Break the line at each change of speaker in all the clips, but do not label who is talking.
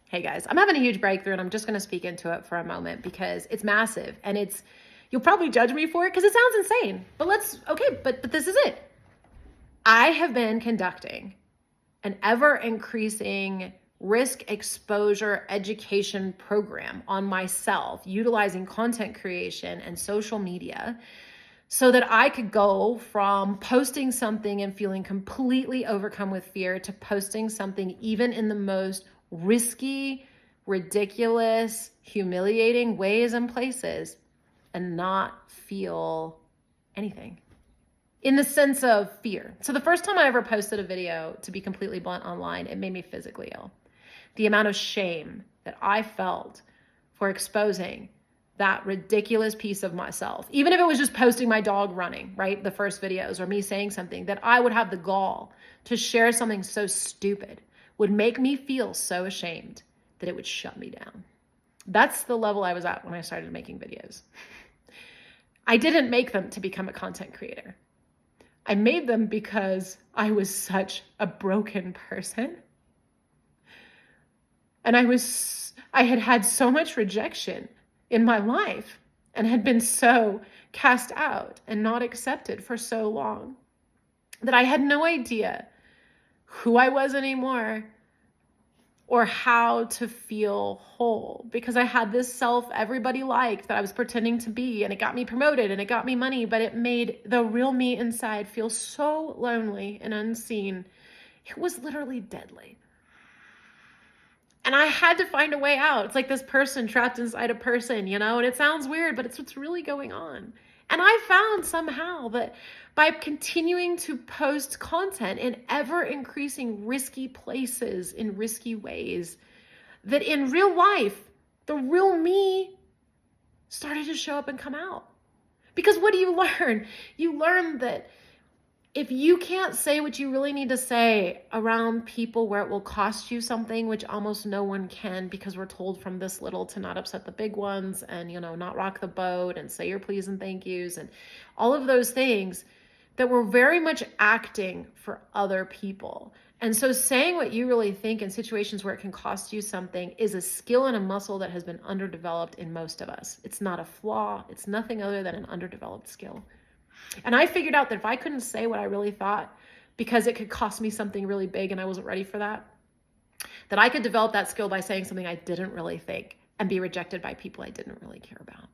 Hey guys, I'm having a huge breakthrough and I'm just going to speak into it for a moment because it's massive and you'll probably judge me for it because it sounds insane, but but this is it. I have been conducting an ever increasing risk exposure education program on myself, utilizing content creation and social media so that I could go from posting something and feeling completely overcome with fear to posting something even in the most risky, ridiculous, humiliating ways and places and not feel anything in the sense of fear. So the first time I ever posted a video, to be completely blunt, online, it made me physically ill. The amount of shame that I felt for exposing that ridiculous piece of myself, even if it was just posting my dog running, right? The first videos or me saying something, that I would have the gall to share something so stupid would make me feel so ashamed that it would shut me down. That's the level I was at when I started making videos. I didn't make them to become a content creator. I made them because I was such a broken person. And I had had so much rejection in my life and had been so cast out and not accepted for so long that I had no idea who I was anymore or how to feel whole, because I had this self everybody liked that I was pretending to be, and it got me promoted and it got me money, but it made the real me inside feel so lonely and unseen. It was literally deadly. And I had to find a way out. It's like this person trapped inside a person, and it sounds weird, but it's what's really going on. And I found somehow that by continuing to post content in ever increasing risky places in risky ways, that in real life, the real me started to show up and come out. Because what do you learn? You learn that if you can't say what you really need to say around people where it will cost you something, which almost no one can, because we're told from this little to not upset the big ones and, not rock the boat and say your please and thank yous and all of those things, that we're very much acting for other people. And so saying what you really think in situations where it can cost you something is a skill and a muscle that has been underdeveloped in most of us. It's not a flaw. It's nothing other than an underdeveloped skill. And I figured out that if I couldn't say what I really thought because it could cost me something really big and I wasn't ready for that I could develop that skill by saying something I didn't really think and be rejected by people I didn't really care about.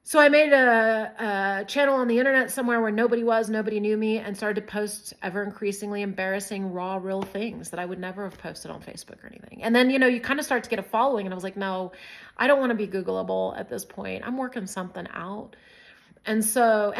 So I made a channel on the internet somewhere where nobody knew me, and started to post ever increasingly embarrassing, raw, real things that I would never have posted on Facebook or anything. And then, you kind of start to get a following, and I was like, no, I don't want to be Googleable at this point. I'm working something out. And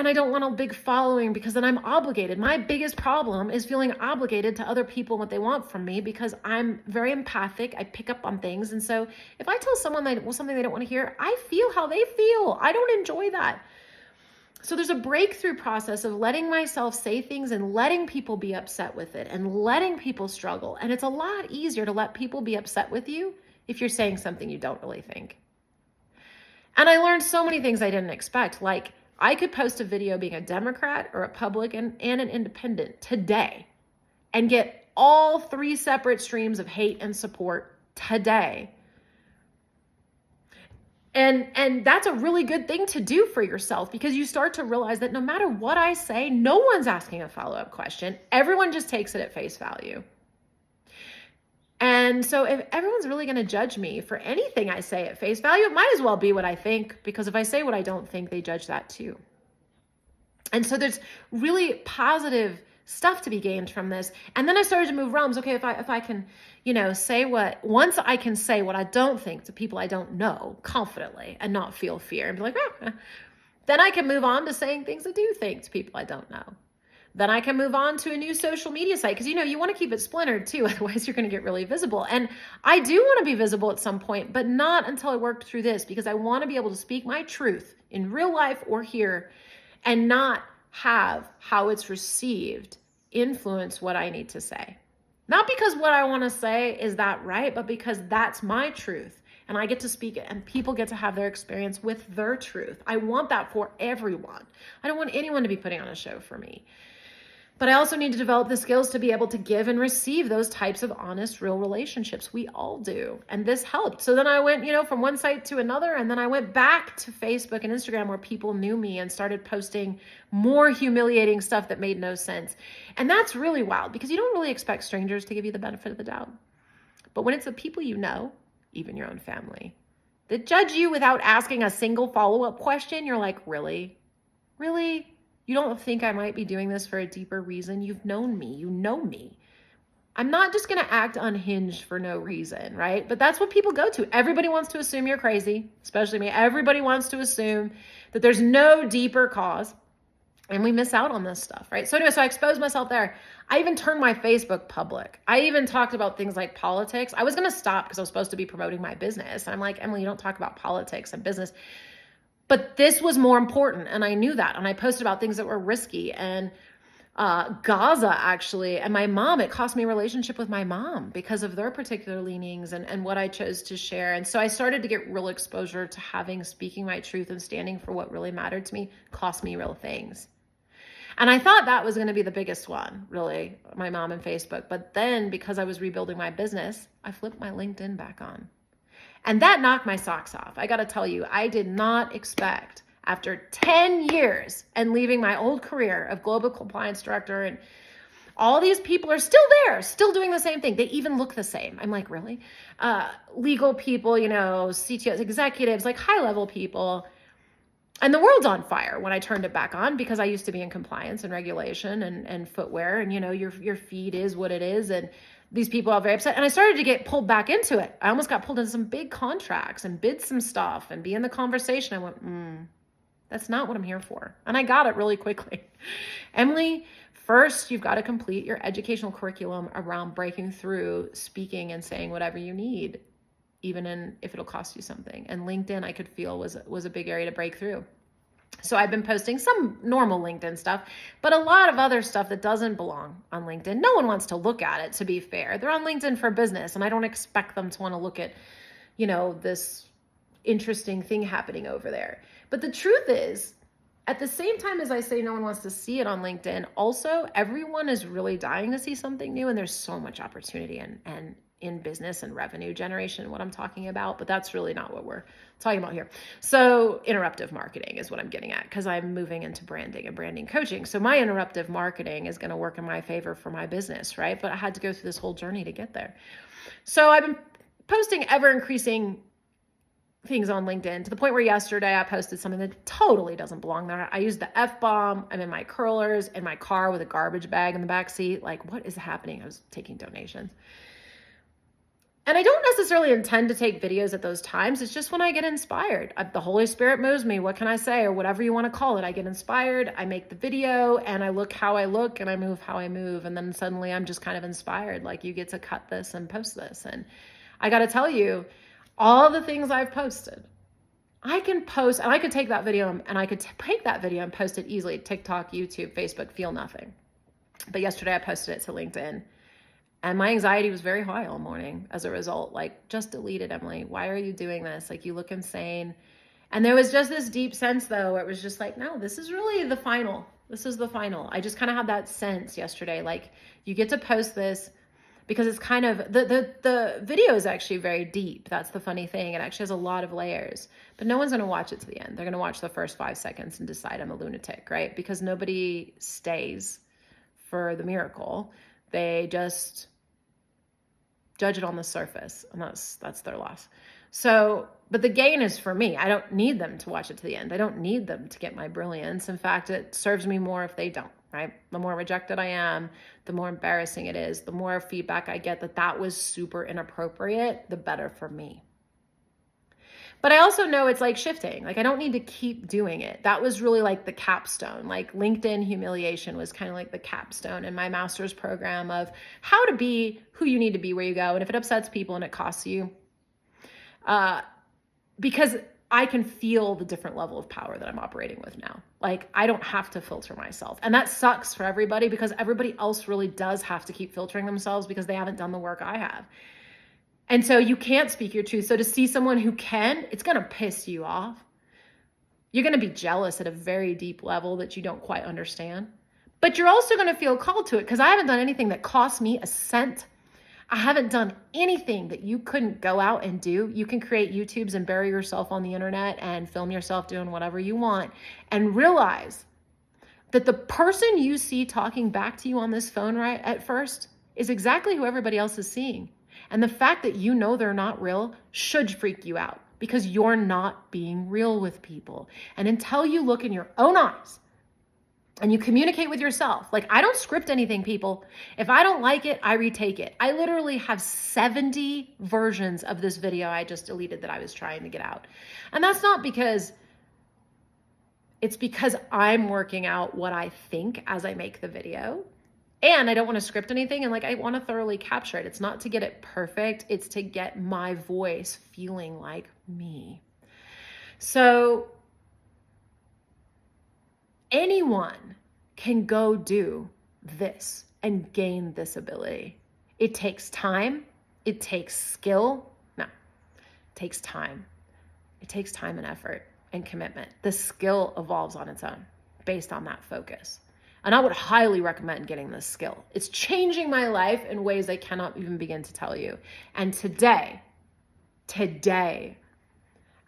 I don't want a big following because then I'm obligated. My biggest problem is feeling obligated to other people and what they want from me, because I'm very empathic. I pick up on things. And so if I tell someone something they don't want to hear, I feel how they feel. I don't enjoy that. So there's a breakthrough process of letting myself say things and letting people be upset with it and letting people struggle. And it's a lot easier to let people be upset with you if you're saying something you don't really think. And I learned so many things I didn't expect, like I could post a video being a Democrat or a Republican and an independent today and get all 3 separate streams of hate and support today. And that's a really good thing to do for yourself, because you start to realize that no matter what I say, no one's asking a follow-up question. Everyone just takes it at face value. And so if everyone's really going to judge me for anything I say at face value, it might as well be what I think, because if I say what I don't think, they judge that too. And so there's really positive stuff to be gained from this. And then I started to move realms. Okay, if I can, once I can say what I don't think to people I don't know confidently and not feel fear and be like, then I can move on to saying things I do think to people I don't know. Then I can move on to a new social media site, because, you want to keep it splintered too. Otherwise, you're going to get really visible. And I do want to be visible at some point, but not until I work through this, because I want to be able to speak my truth in real life or here and not have how it's received influence what I need to say. Not because what I want to say is that right, but because that's my truth. And I get to speak it, and people get to have their experience with their truth. I want that for everyone. I don't want anyone to be putting on a show for me. But I also need to develop the skills to be able to give and receive those types of honest, real relationships. We all do. And this helped. So then I went, from one site to another. And then I went back to Facebook and Instagram where people knew me and started posting more humiliating stuff that made no sense. And that's really wild because you don't really expect strangers to give you the benefit of the doubt. But when it's the people you know, even your own family, that judge you without asking a single follow-up question, you're like, really? Really? You don't think I might be doing this for a deeper reason? You've known me. You know me. I'm not just going to act unhinged for no reason, right? But that's what people go to. Everybody wants to assume you're crazy, especially me. Everybody wants to assume that there's no deeper cause. And we miss out on this stuff, right? So anyway, so I exposed myself there. I even turned my Facebook public. I even talked about things like politics. I was going to stop because I was supposed to be promoting my business. And I'm like, Emily, you don't talk about politics and business. But this was more important, and I knew that. And I posted about things that were risky, and Gaza, actually, and my mom. It cost me a relationship with my mom because of their particular leanings and what I chose to share. And so I started to get real exposure to speaking my truth and standing for what really mattered to me cost me real things. And I thought that was going to be the biggest one, really, my mom and Facebook. But then because I was rebuilding my business, I flipped my LinkedIn back on. And that knocked my socks off. I got to tell you, I did not expect, after 10 years and leaving my old career of global compliance director, and all these people are still there, still doing the same thing. They even look the same. I'm like, really? Legal people, CTOs, executives, like high-level people. And the world's on fire when I turned it back on because I used to be in compliance and regulation and footwear. And, your feed is what it is. And these people are very upset. And I started to get pulled back into it. I almost got pulled into some big contracts and bid some stuff and be in the conversation. I went, that's not what I'm here for. And I got it really quickly. Emily, first, you've got to complete your educational curriculum around breaking through, speaking and saying whatever you need, even if it'll cost you something. And LinkedIn, I could feel was a big area to break through. So I've been posting some normal LinkedIn stuff, but a lot of other stuff that doesn't belong on LinkedIn. No one wants to look at it, to be fair. They're on LinkedIn for business, and I don't expect them to want to look at, this interesting thing happening over there. But the truth is, at the same time as I say no one wants to see it on LinkedIn, also everyone is really dying to see something new, and there's so much opportunity and in business and revenue generation, what I'm talking about, but that's really not what we're talking about here. So interruptive marketing is what I'm getting at, because I'm moving into branding and branding coaching. So my interruptive marketing is going to work in my favor for my business, right? But I had to go through this whole journey to get there. So I've been posting ever increasing things on LinkedIn to the point where yesterday I posted something that totally doesn't belong there. I used the F-bomb. I'm in my curlers in my car with a garbage bag in the back seat. Like, what is happening? I was taking donations. And I don't necessarily intend to take videos at those times. It's just when I get inspired. The Holy Spirit moves me. What can I say? Or whatever you want to call it. I get inspired. I make the video and I look how I look and I move how I move. And then suddenly I'm just kind of inspired. Like, you get to cut this and post this. And I got to tell you, all the things I've posted, I can post, and I could take that video and I could take that video and post it easily. TikTok, YouTube, Facebook, feel nothing. But yesterday I posted it to LinkedIn. And my anxiety was very high all morning as a result. Like, just delete it, Emily. Why are you doing this? Like, you look insane. And there was just this deep sense, though, where it was just like, no, this is really the final. This is the final. I just kind of had that sense yesterday. Like, you get to post this because it's kind of, the video is actually very deep. That's the funny thing. It actually has a lot of layers. But no one's going to watch it to the end. They're going to watch the first 5 seconds and decide I'm a lunatic, right? Because nobody stays for the miracle. They just judge it on the surface, and that's their loss. So, but the gain is for me. I don't need them to watch it to the end. I don't need them to get my brilliance. In fact, it serves me more if they don't, right? The more rejected I am, the more embarrassing it is, the more feedback I get that was super inappropriate, the better for me. But I also know it's like shifting. Like, I don't need to keep doing it. That was really like the capstone. Like, LinkedIn humiliation was kind of like the capstone in my master's program of how to be who you need to be where you go. And if it upsets people and it costs you, because I can feel the different level of power that I'm operating with now. Like, I don't have to filter myself. And that sucks for everybody, because everybody else really does have to keep filtering themselves because they haven't done the work I have. And so you can't speak your truth. So to see someone who can, it's going to piss you off. You're going to be jealous at a very deep level that you don't quite understand. But you're also going to feel called to it because I haven't done anything that cost me a cent. I haven't done anything that you couldn't go out and do. You can create YouTubes and bury yourself on the internet and film yourself doing whatever you want and realize that the person you see talking back to you on this phone right at first is exactly who everybody else is seeing. And the fact that you know they're not real should freak you out because you're not being real with people. And until you look in your own eyes and you communicate with yourself, like I don't script anything, people. If I don't like it, I retake it. I literally have 70 versions of this video I just deleted that I was trying to get out. And that's not because it's because I'm working out what I think as I make the video. And I don't want to script anything. And like, I want to thoroughly capture it. It's not to get it perfect. It's to get my voice feeling like me. So anyone can go do this and gain this ability. It takes time. It takes skill. No, it takes time. It takes time and effort and commitment. The skill evolves on its own based on that focus. And I would highly recommend getting this skill. It's changing my life in ways I cannot even begin to tell you. And today,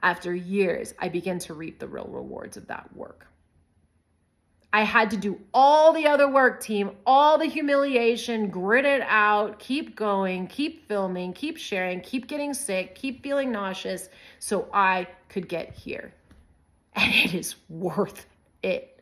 after years, I begin to reap the real rewards of that work. I had to do all the other work, team, all the humiliation, grit it out, keep going, keep filming, keep sharing, keep getting sick, keep feeling nauseous so I could get here. And it is worth it.